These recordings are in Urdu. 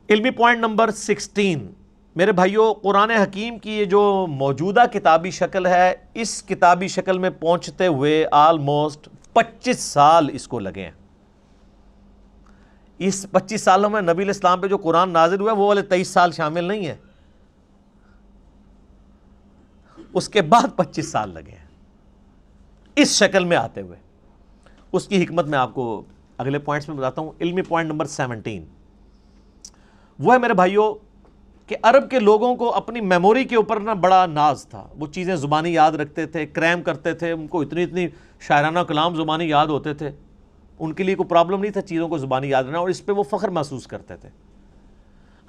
علمی پوائنٹ نمبر 16 میرے بھائیوں، قرآن حکیم کی یہ جو موجودہ کتابی شکل ہے، اس کتابی شکل میں پہنچتے ہوئے آلموسٹ 25 سال اس کو لگے ہیں۔ اس 25 سالوں میں نبی علیہ السلام پہ جو قرآن نازل ہوا ہے وہ والے 23 سال شامل نہیں ہیں، اس کے بعد 25 سال لگے ہیں اس شکل میں آتے ہوئے۔ اس کی حکمت میں آپ کو اگلے پوائنٹس میں بتاتا ہوں۔ علمی پوائنٹ نمبر 17 وہ ہے میرے بھائیوں کہ عرب کے لوگوں کو اپنی میموری کے اوپر نا بڑا ناز تھا، وہ چیزیں زبانی یاد رکھتے تھے، کریم کرتے تھے، ان کو اتنی شاعرانہ کلام زبانی یاد ہوتے تھے، ان کے لیے کوئی پرابلم نہیں تھا چیزوں کو زبانی یاد رکھنا، اور اس پہ وہ فخر محسوس کرتے تھے۔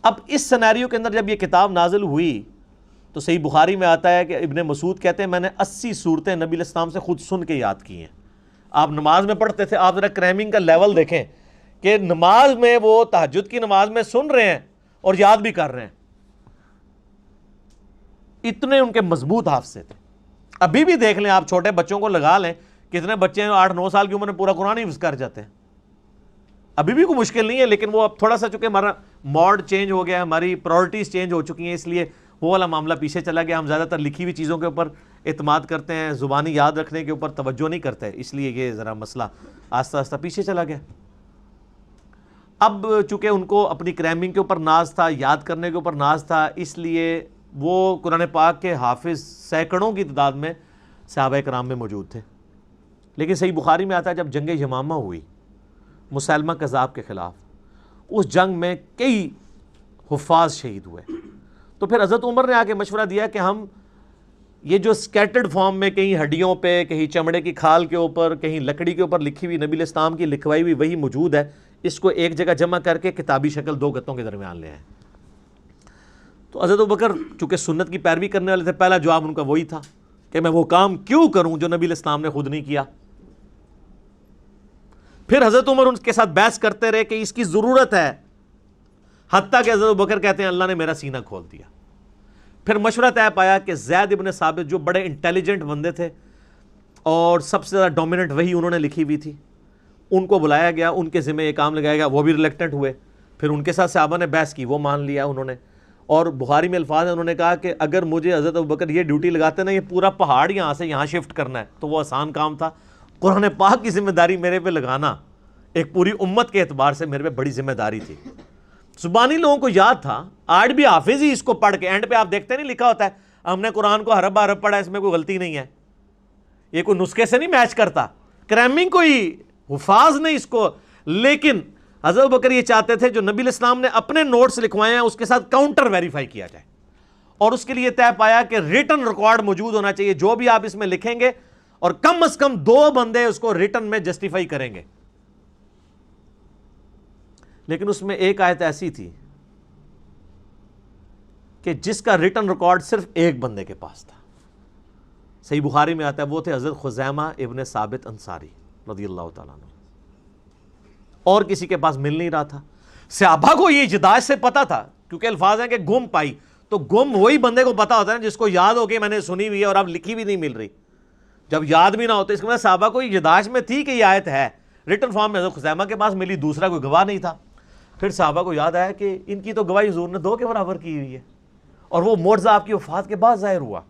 اب اس سینیریو کے اندر جب یہ کتاب نازل ہوئی تو صحیح بخاری میں آتا ہے کہ ابن مسعود کہتے ہیں میں نے 80 صورتیں نبی علیہ السلام سے خود سن کے یاد کی ہیں۔ آپ نماز میں پڑھتے تھے، آپ ذرا کریمنگ کا لیول دیکھیں کہ نماز میں وہ تہجد کی نماز میں سن رہے ہیں اور یاد بھی کر رہے ہیں، اتنے ان کے مضبوط حافظے تھے۔ ابھی بھی دیکھ لیں، آپ چھوٹے بچوں کو لگا لیں، کتنے بچے ہیں 8-9 سال کی عمر میں پورا قرآن حفظ کر جاتے ہیں۔ ابھی بھی کوئی مشکل نہیں ہے، لیکن وہ اب تھوڑا سا چونکہ ہمارا موڈ چینج ہو گیا ہے، ہماری پرائورٹیز چینج ہو چکی ہیں، اس لیے وہ والا معاملہ پیچھے چلا گیا۔ ہم زیادہ تر لکھی ہوئی چیزوں کے اوپر اعتماد کرتے ہیں، زبانی یاد رکھنے کے اوپر توجہ نہیں کرتے، اس لیے یہ ذرا مسئلہ آہستہ آہستہ پیچھے چلا گیا۔ اب چونکہ ان کو اپنی کریمنگ کے اوپر ناز تھا، یاد کرنے کے اوپر ناز تھا، اس لیے وہ قرآن پاک کے حافظ سینکڑوں کی تعداد میں صحابہ کرام میں موجود تھے۔ لیکن صحیح بخاری میں آتا ہے جب جنگ یمامہ ہوئی مسیلمہ کذاب کے خلاف، اس جنگ میں کئی حفاظ شہید ہوئے، تو پھر حضرت عمر نے آ کے مشورہ دیا کہ ہم یہ جو سکیٹرڈ فارم میں کہیں ہڈیوں پہ، کہیں چمڑے کی کھال کے اوپر، کہیں لکڑی کے اوپر لکھی ہوئی نبی علیہ السلام کی لکھوائی ہوئی وہی موجود ہے، اس کو ایک جگہ جمع کر کے کتابی شکل 2 گتوں کے درمیان لے آئیں۔ تو حضرت ابوبکر چونکہ سنت کی پیروی کرنے والے تھے، پہلا جواب ان کا وہی تھا کہ میں وہ کام کیوں کروں جو نبی علیہ السلام نے خود نہیں کیا۔ پھر حضرت عمر ان کے ساتھ بحث کرتے رہے کہ اس کی ضرورت ہے، حتیٰ کہ حضرت ابوبکر کہتے ہیں اللہ نے میرا سینہ کھول دیا۔ پھر مشورہ طے پایا کہ زید ابن ثابت جو بڑے انٹیلیجنٹ بندے تھے اور سب سے زیادہ ڈومیننٹ وہی انہوں نے لکھی ہوئی تھی، ان کو بلایا گیا، ان کے ذمہ یہ کام لگایا گیا، وہ بھی ریلیکٹنٹ ہوئے۔ پھر ان کے ساتھ صحابہ نے بحث کی، وہ مان لیا انہوں نے، اور بخاری میں الفاظ ہیں، انہوں نے کہا کہ اگر مجھے حضرت ابوبکر یہ ڈیوٹی لگاتے نا، یہ پورا پہاڑ یہاں سے یہاں شفٹ کرنا ہے، تو وہ آسان کام تھا۔ قرآن پاک کی ذمہ داری میرے پہ لگانا ایک پوری امت کے اعتبار سے میرے پہ بڑی ذمہ داری تھی۔ زبانی لوگوں کو یاد تھا، آج بھی حافظ ہی اس کو پڑھ کے اینڈ پہ آپ دیکھتے نہیں لکھا ہوتا ہے ہم نے قرآن کو حرف حرف پڑھا، اس میں کوئی غلطی نہیں ہے، یہ کوئی نسخے سے نہیں میچ کرتا، کریمنگ کوئی حفاظ نہیں اس کو۔ لیکن حضرت ابوبکر یہ چاہتے تھے جو نبی علیہ السلام نے اپنے نوٹس لکھوائے ہیں اس کے ساتھ کاؤنٹر ویریفائی کیا جائے، اور اس کے لیے طے پایا کہ ریٹن ریکارڈ موجود ہونا چاہیے، جو بھی آپ اس میں لکھیں گے اور کم از کم 2 بندے اس کو ریٹن میں جسٹیفائی کریں گے۔ لیکن اس میں ایک آیت ایسی تھی کہ جس کا ریٹن ریکارڈ صرف ایک بندے کے پاس تھا، صحیح بخاری میں آتا ہے وہ تھے حضرت خزیمہ ابن ثابت انصاری رضی اللہ تعالیٰ عنہ، اور کسی کے پاس مل نہیں رہا تھا۔ صحابہ کو یہ جداج سے پتا تھا، کیونکہ الفاظ ہیں کہ گم پائی، تو گم وہی بندے کو پتا ہوتا ہے جس کو یاد ہو کہ میں نے سنی ہوئی ہے اور اب لکھی بھی نہیں مل رہی۔ جب یاد بھی نہ ہوتا، اس کے بعد صحابہ کو یہ جداج میں تھی کہ یہ آیت ہے، ریٹن فارم میں حضرت خزیمہ کے پاس ملی، دوسرا کوئی گواہ نہیں تھا۔ پھر صحابہ کو یاد آیا کہ ان کی تو گواہی حضور نے 2 کے برابر کی ہوئی ہے، اور وہ معجزہ آپ کی وفات کے بعد ظاہر ہوا۔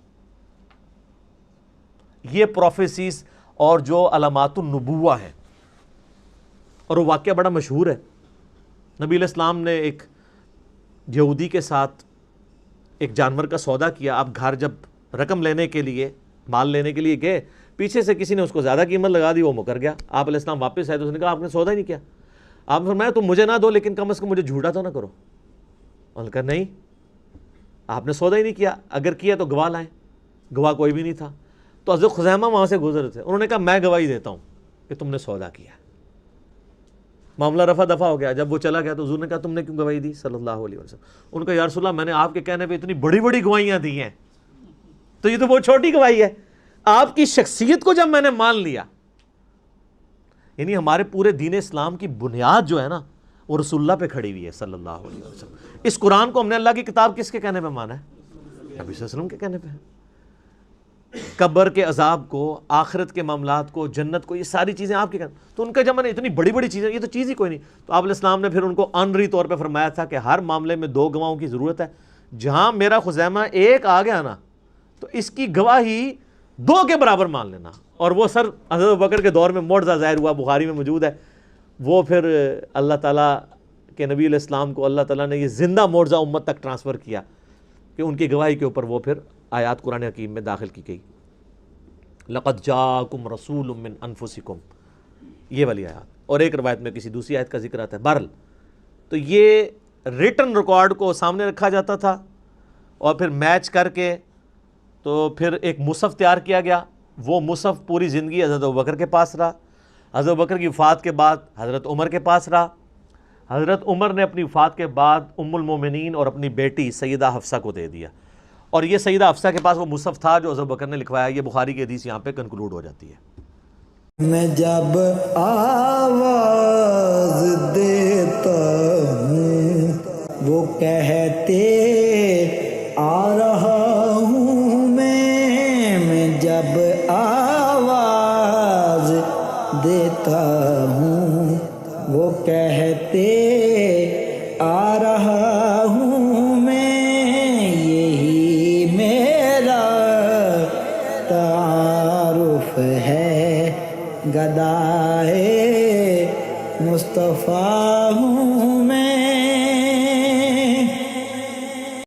یہ پروفیسیز اور جو علامات النبوہ ہیں، اور وہ واقعہ بڑا مشہور ہے۔ نبی علیہ السلام نے ایک یہودی کے ساتھ ایک جانور کا سودا کیا، آپ گھر جب رقم لینے کے لیے، مال لینے کے لیے گئے، پیچھے سے کسی نے اس کو زیادہ قیمت لگا دی، وہ مکر گیا۔ آپ علیہ السلام واپس آئے تو اس نے کہا آپ نے سودا ہی نہیں کیا۔ آپ نے فرمایا تم مجھے نہ دو لیکن کم از کم مجھے جھوٹا تو نہ کرو۔ انہوں نے کہا نہیں، آپ نے سودا ہی نہیں کیا، اگر کیا تو گواہ لائیں۔ گواہ کوئی بھی نہیں تھا، تو حضرت خزیمہ وہاں سے گزر تھے، انہوں نے کہا میں گواہی دیتا ہوں کہ تم نے سودا کیا۔ معاملہ رفع دفع ہو گیا۔ جب وہ چلا گیا تو حضور نے کہا تم نے کیوں گواہی دی صلی اللہ علیہ وسلم؟ ان کا یا رسول اللہ میں نے آپ کے کہنے پہ اتنی بڑی بڑی گواہیاں دی ہیں، تو یہ تو بہت چھوٹی گواہی ہے، آپ کی شخصیت کو جب میں نے مان لیا۔ یعنی ہمارے پورے دین اسلام کی بنیاد جو ہے نا وہ رسول اللہ پہ کھڑی ہوئی ہے صلی اللہ علیہ وسلم۔ اس قرآن کو ہم نے اللہ کی کتاب کس کے کہنے پہ مانا ہے؟ نبی صلی اللہ علیہ وسلم کے کہنے پہ ہے۔ قبر کے عذاب کو، آخرت کے معاملات کو، جنت کو، یہ ساری چیزیں آپ کی کریں. تو ان کا جب میں نے اتنی بڑی بڑی چیزیں، یہ تو چیز ہی کوئی نہیں. تو آپ علیہ السلام نے پھر ان کو آنری طور پہ فرمایا تھا کہ ہر معاملے میں 2 گواہوں کی ضرورت ہے. جہاں میرا خزیمہ ایک آ گیا نا تو اس کی گواہی 2 کے برابر مان لینا. اور وہ سر حضرت ابوبکر کے دور میں معجزہ ظاہر ہوا، بخاری میں موجود ہے. وہ پھر اللہ تعالیٰ کے نبی علیہ السلام کو اللہ تعالیٰ نے یہ زندہ معجزہ امت تک ٹرانسفر کیا کہ ان کی گواہی کے اوپر وہ پھر آیات قرآن حکیم میں داخل کی گئی. لَقَدْ جَاءَكُمْ رَسُولٌ مِّنْ أَنفُسِكُمْ، یہ والی آیات. اور ایک روایت میں کسی دوسری آیت کا ذکر آتا ہے. بہرحال تو یہ ریٹن ریکارڈ کو سامنے رکھا جاتا تھا اور پھر میچ کر کے تو پھر ایک مصحف تیار کیا گیا. وہ مصحف پوری زندگی حضرت ابوبکر کے پاس رہا. حضرت ابوبکر کی وفات کے بعد حضرت عمر کے پاس رہا. حضرت عمر نے اپنی وفات کے بعد ام المومنین اور اپنی بیٹی سیدہ حفصہ کو دے دیا. اور یہ سیدہ حفصہ کے پاس وہ مصحف تھا جو حضرت ابوبکر نے لکھوایا. یہ بخاری کی حدیث یہاں پہ کنکلوڈ ہو جاتی ہے. میں جب آواز دیتا ہوں وہ کہتے آ رہا ہوں میں جب آواز دیتا ہوں وہ کہتے آ رہا ہوں میں. یہی میرا تعارف ہے، گدائے مصطفیٰ ہوں میں.